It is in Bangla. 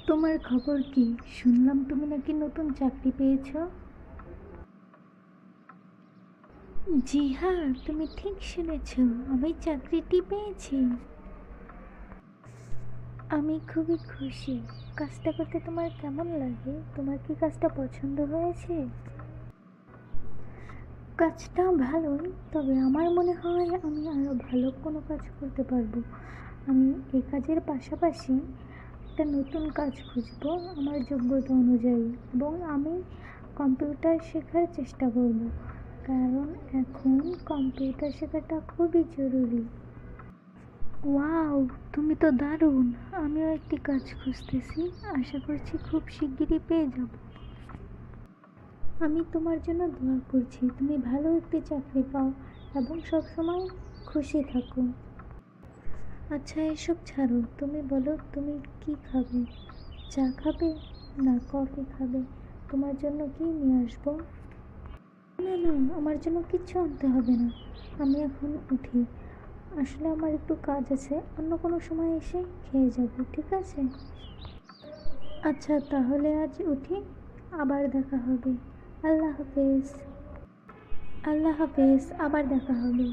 তোমার খবর কি? শুনলাম তুমি নাকি নতুন চাকরি পেয়েছো। জি হ্যাঁ, তুমি ঠিক শুনেছ, আমি চাকরিটি পেয়েছি। আমি খুবই খুশি। কাজটা করতে তোমার কেমন লাগে? তোমার কি কাজটা পছন্দ হয়েছে? কাজটা ভালোই, তবে আমার মনে হয় আমি আরও ভালো কোনো কাজ করতে পারবো। আমি এই কাজের পাশাপাশি একটা নতুন কাজ খুঁজবো আমার যোগ্যতা অনুযায়ী, এবং আমি কম্পিউটার শেখার চেষ্টা করব, কারণ এখন কম্পিউটার শেখাটা খুবই জরুরি। ওয়াও, তুমি তো দারুণ! আমিও একটি কাজ খুঁজতেছি, আশা করছি খুব শিগগিরই পেয়ে যাব। আমি তোমার জন্য দোয়া করছি তুমি ভালো একটি চাকরি পাও এবং সবসময় খুশি থাকো। আচ্ছা, এসব ছাড়ো, তুমি বলো তুমি কি খাবে? চা খাবে না কফি খাবে? তোমার জন্য কি নিয়ে আসবো? না না, আমার জন্য কিচ্ছু আনতে হবে না। আমি এখন উঠি, আসলে আমার একটু কাজ আছে, অন্য কোনো সময় এসে খেয়ে যাব, ঠিক আছে? আচ্ছা তাহলে আজ উঠি, আবার দেখা হবে। আল্লাহ হাফেজ। আল্লাহ হাফেজ, আবার দেখা হবে।